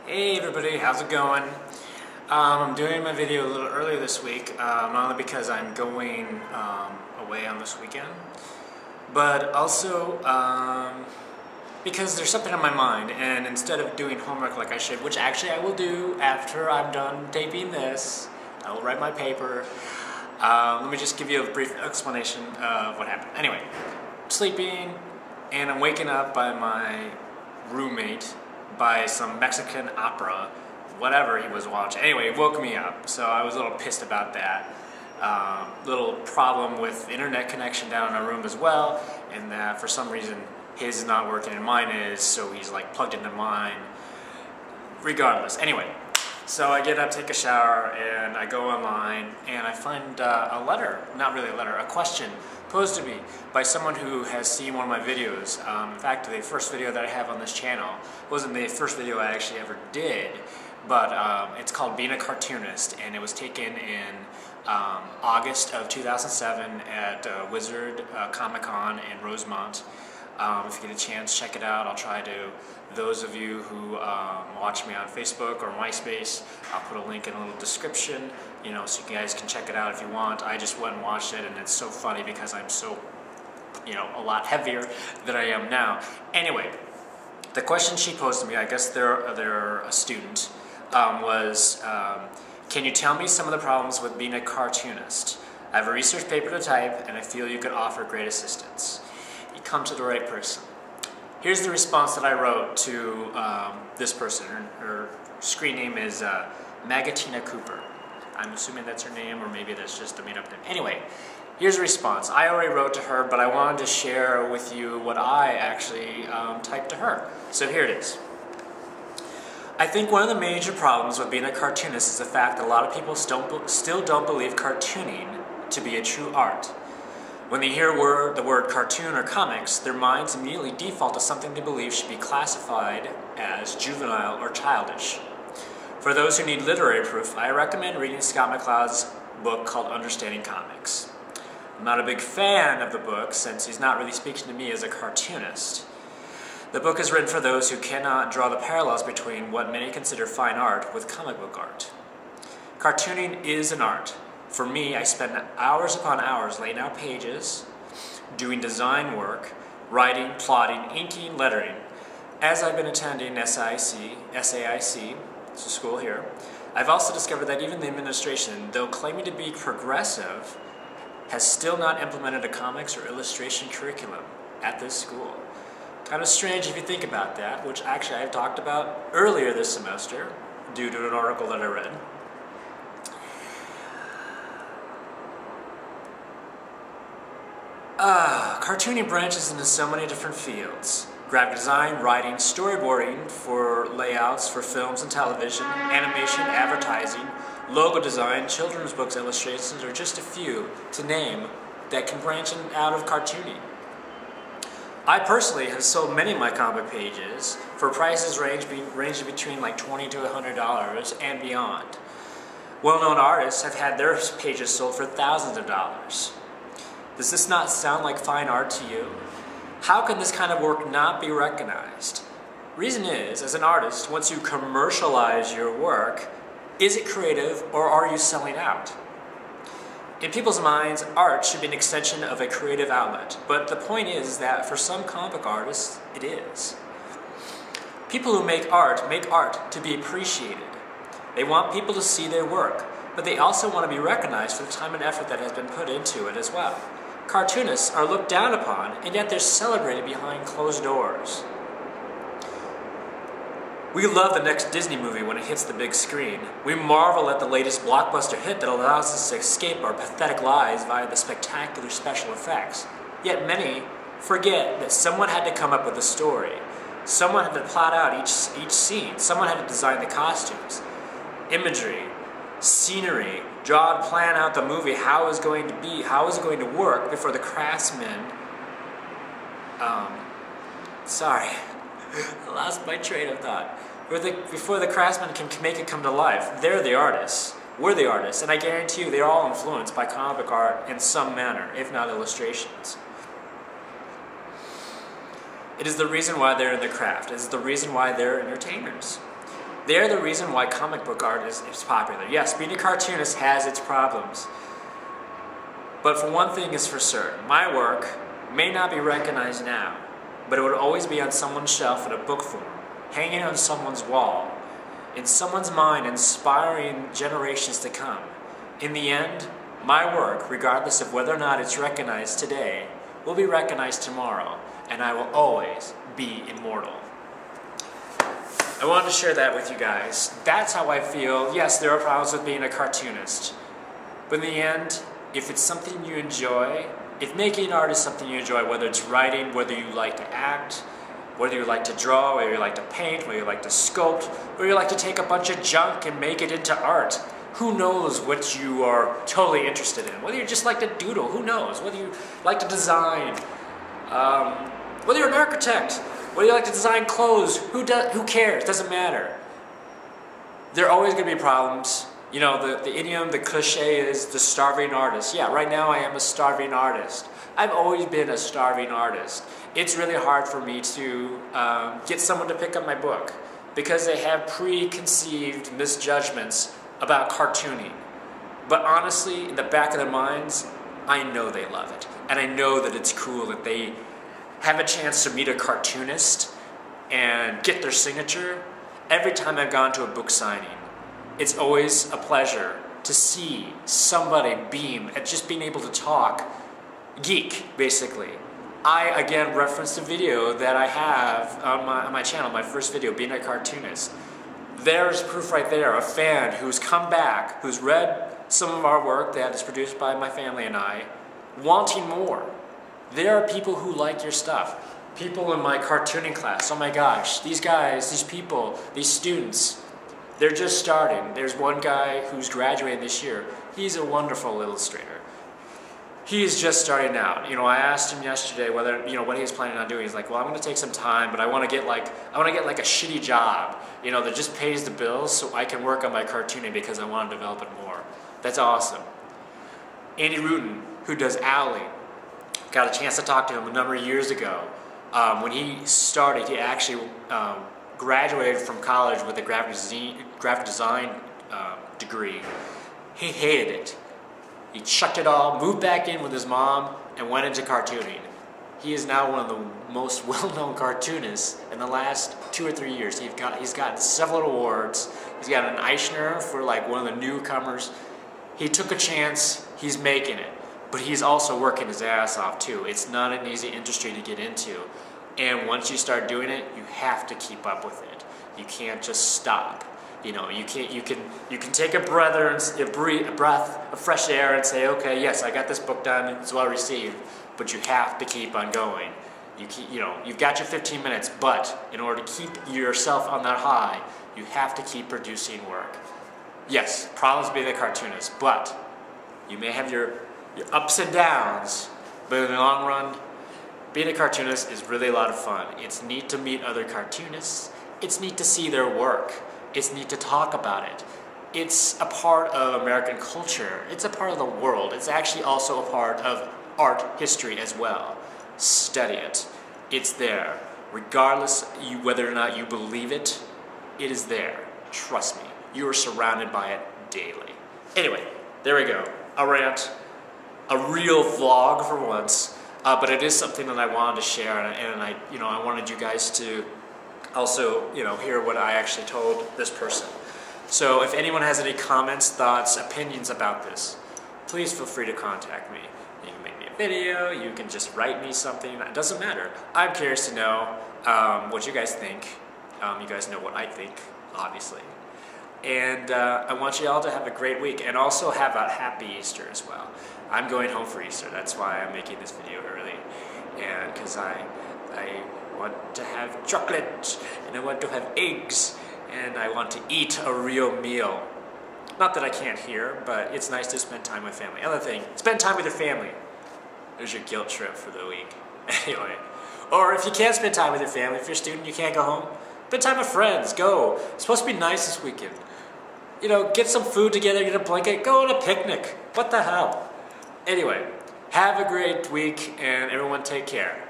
Hey everybody, how's it going? I'm doing my video a little early this week, not only because I'm going away on this weekend, but also because there's something on my mind, and instead of doing homework like I should, which actually I will do after I'm done taping this, I will write my paper. Let me just give you a brief explanation of what happened. Anyway, sleeping, and I'm waking up by my roommate by some Mexican opera, whatever he was watching. Anyway, it woke me up, so I was a little pissed about that. Little problem with internet connection down in our room as well, and that for some reason his is not working and mine is, so he's like plugged into mine. Regardless, anyway, so I get up, take a shower, and I go online, and I find a letter, not really a letter, a question posed to me by someone who has seen one of my videos. In fact, the first video that I have on this channel wasn't the first video I actually ever did, but it's called Being a Cartoonist, and it was taken in August of 2007 at Wizard Comic-Con in Rosemont. If you get a chance, check it out. I'll try to. Those of you who watch me on Facebook or MySpace, I'll put a link in a little description, so you guys can check it out if you want. I just went and watched it, and it's so funny because I'm so, a lot heavier than I am now. Anyway, the question she posed to me, I guess they're a student, was, can you tell me some of the problems with being a cartoonist? I have a research paper to type, and I feel you could offer great assistance. You come to the right person. Here's the response that I wrote to this person. Her screen name is Magatina Cooper. I'm assuming that's her name, or maybe that's just a made-up name. Anyway, here's the response. I already wrote to her, but I wanted to share with you what I actually typed to her. So here it is. I think one of the major problems with being a cartoonist is the fact that a lot of people still don't believe cartooning to be a true art. When they hear the word cartoon or comics, their minds immediately default to something they believe should be classified as juvenile or childish. For those who need literary proof, I recommend reading Scott McCloud's book called Understanding Comics. I'm not a big fan of the book since he's not really speaking to me as a cartoonist. The book is written for those who cannot draw the parallels between what many consider fine art with comic book art. Cartooning is an art. For me, I spend hours upon hours laying out pages, doing design work, writing, plotting, inking, lettering. As I've been attending SAIC, it's a school here, I've also discovered that even the administration, though claiming to be progressive, has still not implemented a comics or illustration curriculum at this school. Kind of strange if you think about that, which actually I've talked about earlier this semester due to an article that I read. Cartooning branches into so many different fields. Graphic design, writing, storyboarding for layouts for films and television, animation, advertising, logo design, children's books illustrations are just a few to name that can branch out of cartooning. I personally have sold many of my comic pages for prices ranging between like $20 to $100 and beyond. Well-known artists have had their pages sold for thousands of dollars. Does this not sound like fine art to you? How can this kind of work not be recognized? Reason is, as an artist, once you commercialize your work, is it creative or are you selling out? In people's minds, art should be an extension of a creative outlet, but the point is that for some comic book artists, it is. People who make art to be appreciated. They want people to see their work, but they also want to be recognized for the time and effort that has been put into it as well. Cartoonists are looked down upon, and yet they're celebrated behind closed doors. We love the next Disney movie when it hits the big screen. We marvel at the latest blockbuster hit that allows us to escape our pathetic lives via the spectacular special effects. Yet many forget that someone had to come up with the story. Someone had to plot out each scene. Someone had to design the costumes, imagery, scenery, draw and plan out the movie, how it was going to be, how it was going to work before the craftsmen, sorry, I lost my train of thought. Before the craftsmen can make it come to life, they're the artists, we're the artists, and I guarantee you they're all influenced by comic book art in some manner, if not illustrations. It is the reason why they're in the craft. It is the reason why they're entertainers. They're the reason why comic book art is popular. Yes, being a cartoonist has its problems. But for one thing is for certain, my work may not be recognized now, but it would always be on someone's shelf in a book form, hanging on someone's wall, in someone's mind, inspiring generations to come. In the end, my work, regardless of whether or not it's recognized today, will be recognized tomorrow, and I will always be immortal. I wanted to share that with you guys. That's how I feel. Yes, there are problems with being a cartoonist, but in the end, if it's something you enjoy, if making art is something you enjoy, whether it's writing, whether you like to act, whether you like to draw, whether you like to paint, whether you like to sculpt, whether you like to take a bunch of junk and make it into art, who knows what you are totally interested in? Whether you just like to doodle, who knows? Whether you like to design, whether you're an architect, whether you like to design clothes, who cares? Doesn't matter. There are always going to be problems. You know, the idiom, the cliche is the starving artist. Yeah, right now I am a starving artist. I've always been a starving artist. It's really hard for me to get someone to pick up my book because they have preconceived misjudgments about cartooning. But honestly, in the back of their minds, I know they love it. And I know that it's cool that they have a chance to meet a cartoonist and get their signature. Every time I've gone to a book signing, it's always a pleasure to see somebody beam at just being able to talk geek, basically. I, again, referenced a video that I have on my channel, my first video, being a cartoonist. There's proof right there, a fan who's come back, who's read some of our work that is produced by my family and I, wanting more. There are people who like your stuff. People in my cartooning class, oh my gosh, these guys, these people, these students, they're just starting. There's one guy who's graduating this year. He's a wonderful illustrator. He's just starting out. You know, I asked him yesterday whether, you know, what he was planning on doing. He's like, well, I'm going to take some time, but I want to get like a shitty job, you know, that just pays the bills so I can work on my cartooning because I want to develop it more. That's awesome. Andy Rutan, who does Owly, got a chance to talk to him a number of years ago. When he started, he actually graduated from college with a graphic design degree. He hated it. He chucked it all, moved back in with his mom, and went into cartooning. He is now one of the most well-known cartoonists in the last 2 or 3 years. He's gotten several awards. He's got an Eisner for like one of the newcomers. He took a chance. He's making it. But he's also working his ass off too. It's not an easy industry to get into. And once you start doing it, you have to keep up with it. You can't just stop. You know, you can take a breath of fresh air and say, okay, yes, I got this book done, it's well received, but you have to keep on going. You know, you've got your 15 minutes, but in order to keep yourself on that high, you have to keep producing work. Yes, problems being a cartoonist, but you may have your ups and downs, but in the long run, being a cartoonist is really a lot of fun. It's neat to meet other cartoonists. It's neat to see their work. It's neat to talk about it. It's a part of American culture. It's a part of the world. It's actually also a part of art history as well. Study it. It's there. Regardless whether or not you believe it, it is there. Trust me. You are surrounded by it daily. Anyway, there we go. A rant. A real vlog for once. But it is something that I wanted to share, and I wanted you guys to also, hear what I actually told this person. So if anyone has any comments, thoughts, opinions about this, please feel free to contact me. You can make me a video, you can just write me something, it doesn't matter. I'm curious to know what you guys think. You guys know what I think, obviously. And I want you all to have a great week, and also have a happy Easter as well. I'm going home for Easter, that's why I'm making this video early. And because I want to have chocolate, and I want to have eggs, and I want to eat a real meal. Not that I can't hear, but it's nice to spend time with family. Other thing, spend time with your family. There's your guilt trip for the week. Anyway, or if you can't spend time with your family, if you're a student, you can't go home, spend time with friends, go. It's supposed to be nice this weekend. Get some food together, get a blanket, go on a picnic. What the hell? Anyway, have a great week, and everyone take care.